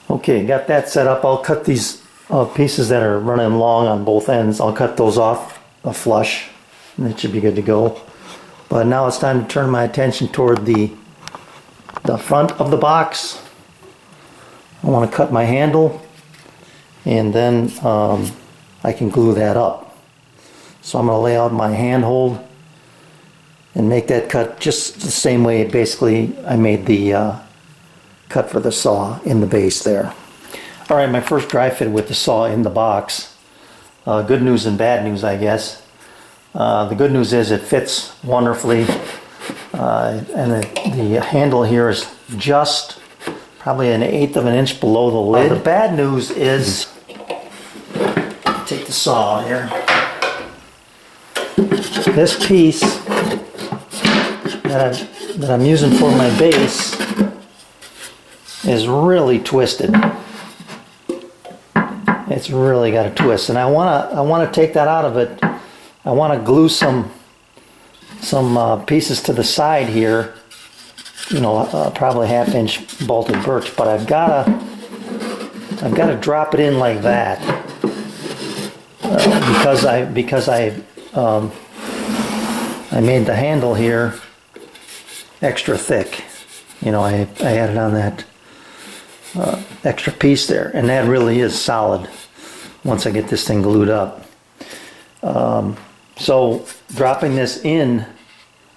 Okay, got that set up. I'll cut these pieces that are running long on both ends. I'll cut those off flush, and it should be good to go. But now it's time to turn my attention toward the front of the box. I want to cut my handle, and then I can glue that up. So I'm going to lay out my handhold and make that cut just the same way basically I made the cut for the saw in the base there. Alright, my first dry fit with the saw in the box. Good news and bad news, I guess. The good news is it fits wonderfully, and the handle here is just probably 1/8 of an inch below the lid. The bad news is, take the saw out here, this piece that I'm using for my base is really twisted. It's really got a twist, and I want to take that out of it. I want to glue some pieces to the side here, you know, probably 1/2 inch bolted birch, but I've got to drop it in like that because I made the handle here extra thick. You know, I added on that extra piece there, and that really is solid once I get this thing glued up. So dropping this in,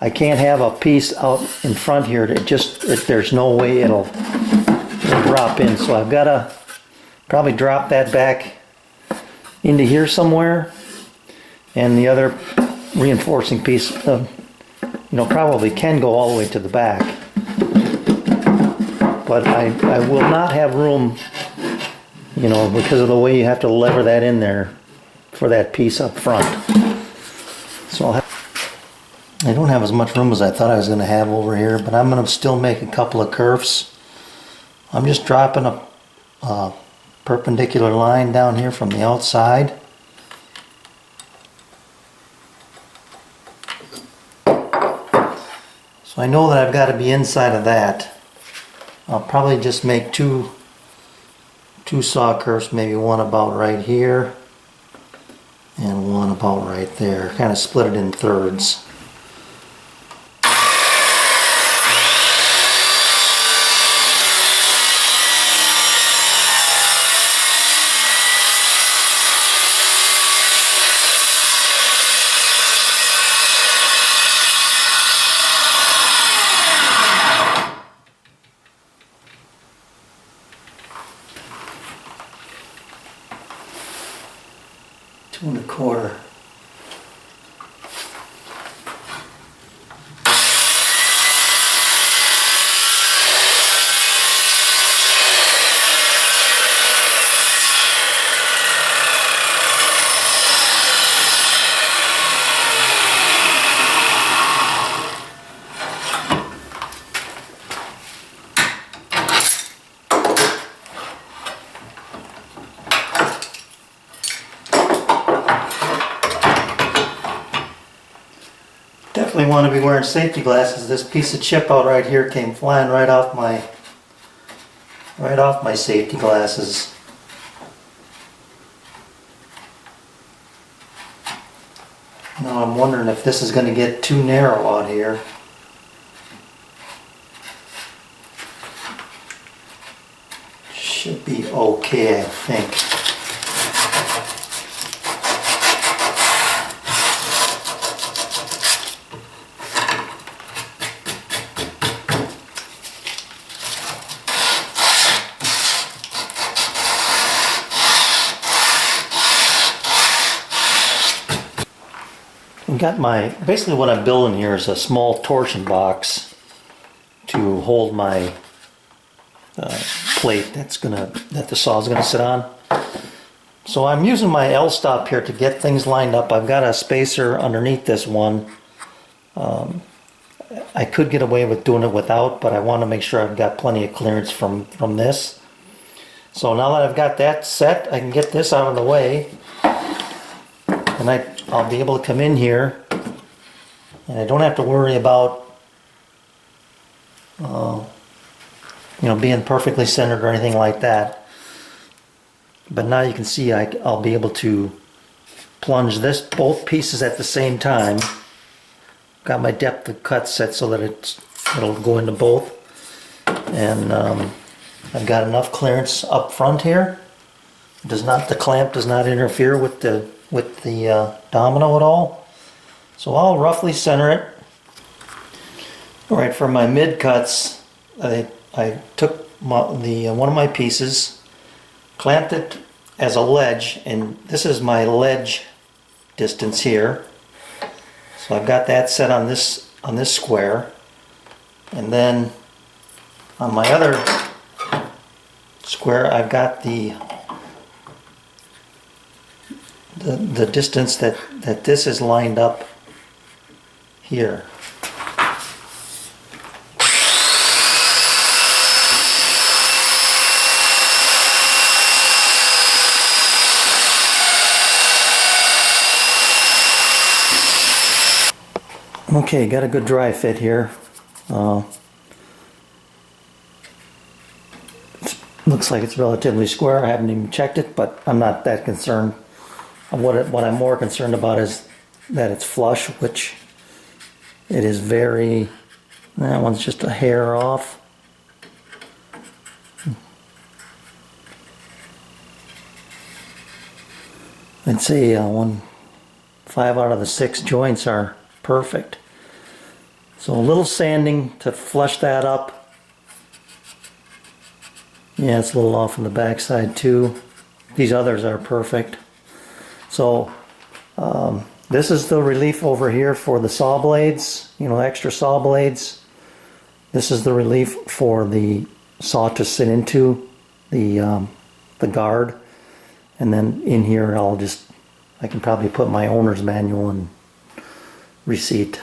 I can't have a piece out in front here that there's no way it'll drop in, so I've got to probably drop that back into here somewhere, and the other reinforcing piece you know, probably can go all the way to the back, but I will not have room, you know, because of the way you have to lever that in there for that piece up front. So I don't have as much room as I thought I was going to have over here, but I'm going to still make a couple of curves. I'm just dropping a perpendicular line down here from the outside. So I know that I've got to be inside of that. I'll probably just make two saw curves, maybe one about right here and one about right there. Kind of split it in thirds. Two and a quarter. Definitely want to be wearing safety glasses. This piece of chip out right here came flying right off my safety glasses. Now I'm wondering if this is going to get too narrow out here. Should be okay, I think. Got basically what I'm building here is a small torsion box to hold my plate that the saw is gonna sit on. So I'm using my L stop here to get things lined up. I've got a spacer underneath this one. I could get away with doing it without, but I want to make sure I've got plenty of clearance from this. So now that I've got that set, I can get this out of the way, and I'll be able to come in here, and I don't have to worry about being perfectly centered or anything like that. But now you can see I'll be able to plunge both pieces at the same time. Got my depth of cut set so that it'll go into both. And I've got enough clearance up front here. The clamp does not interfere with the domino at all. So I'll roughly center it. Alright, for my mid cuts, I took one of my pieces, clamped it as a ledge, and this is my ledge distance here. So I've got that set on this square, and then on my other square I've got the distance that this is lined up here. Okay, got a good dry fit here. Looks like it's relatively square. I haven't even checked it, but I'm not that concerned. What I'm more concerned about is that it's flush, which it is very. That one's just a hair off. I'd say 5 out of the 6 joints are perfect. So a little sanding to flush that up. Yeah, it's a little off on the back side too. These others are perfect. So this is the relief over here for the saw blades, extra saw blades. This is the relief for the saw to sit into, the guard. And then in here I can probably put my owner's manual and receipt.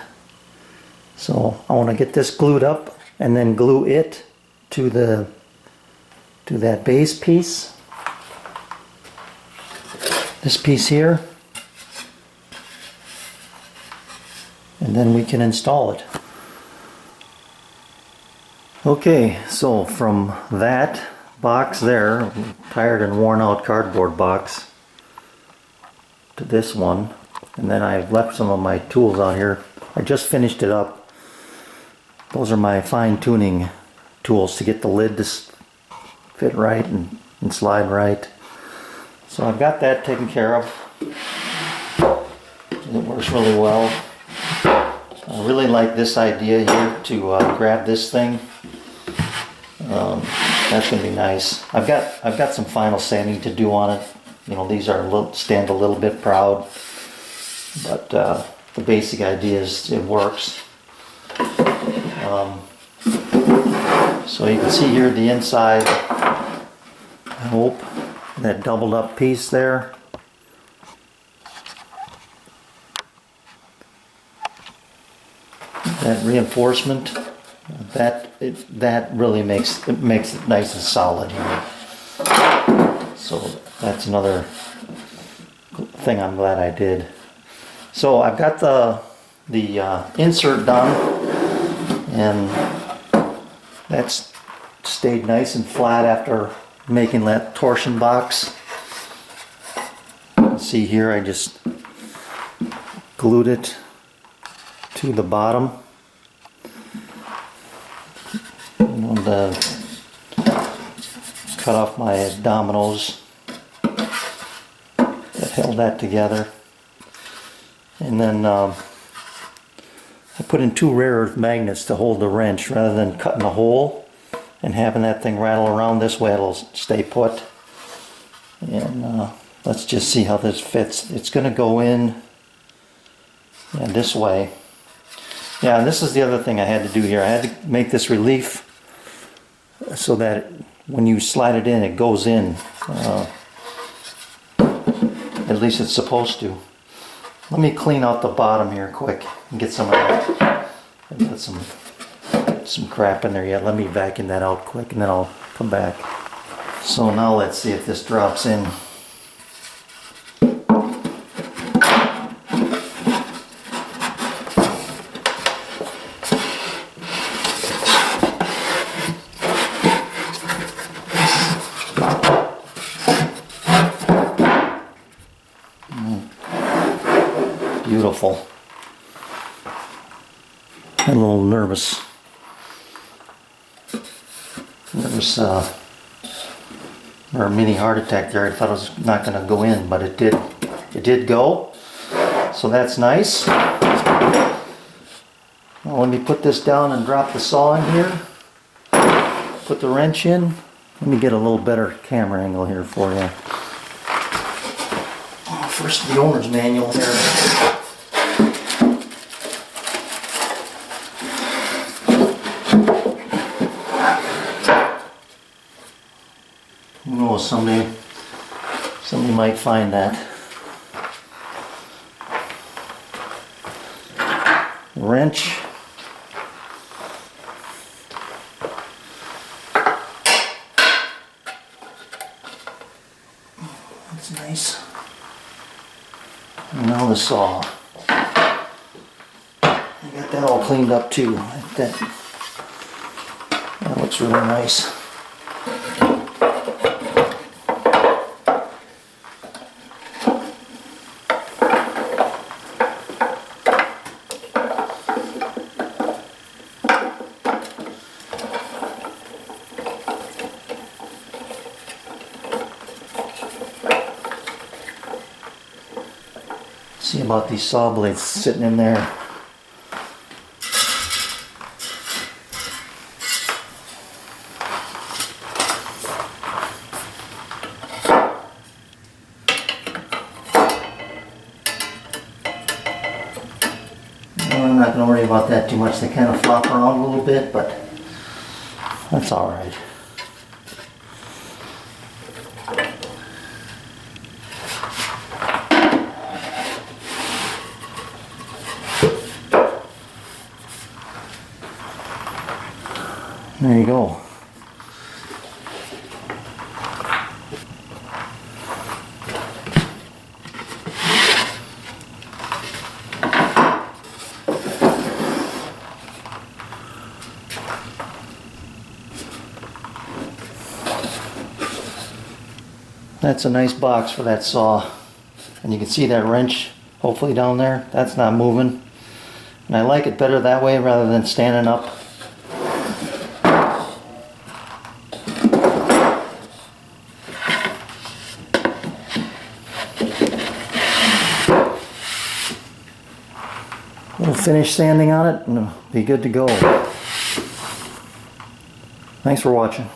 So I want to get this glued up and then glue it to that base piece. This piece here. And then we can install it. Okay, so from that box there, tired and worn out cardboard box, to this one, and then I've left some of my tools out here. I just finished it up. Those are my fine-tuning tools to get the lid to fit right and slide right. So I've got that taken care of. It works really well. I really like this idea here to grab this thing. That's going to be nice. I've got some final sanding to do on it. These stand a little bit proud, but the basic idea is it works. So you can see here the inside, I hope, that doubled up piece there. That reinforcement, that really makes it nice and solid here. So that's another thing I'm glad I did. So I've got the insert done, and that's stayed nice and flat after making that torsion box. You can see here I just glued it to the bottom. Cut off my dominoes that held that together, and then I put in 2 rare earth magnets to hold the wrench rather than cutting a hole and having that thing rattle around. This way it'll stay put. And let's just see how this fits. It's going to go in this way. Yeah, and this is the other thing I had to do here. I had to make this relief so that when you slide it in, it goes in. At least it's supposed to. Let me clean out the bottom here quick and get some of that. I've got some crap in there yet. Let me vacuum that out quick and then I'll come back. So now let's see if this drops in. powerful. I'm a little nervous. Or a mini heart attack there. I thought it was not going to go in, but it did. It did go. So that's nice. Now let me put this down and drop the saw in here. Put the wrench in. Let me get a little better camera angle here for you. Oh, first the owner's manual here. Who knows, somebody might find that. Wrench. That's nice. And now the saw. I got that all cleaned up too. That looks really nice. See about these saw blades sitting in there. I'm not going to worry about that too much. They kind of flop around a little bit, but that's all right. There you go. That's a nice box for that saw. And you can see that wrench hopefully down there. That's not moving. And I like it better that way rather than standing up. Little finish sanding on it and it'll be good to go. Thanks for watching.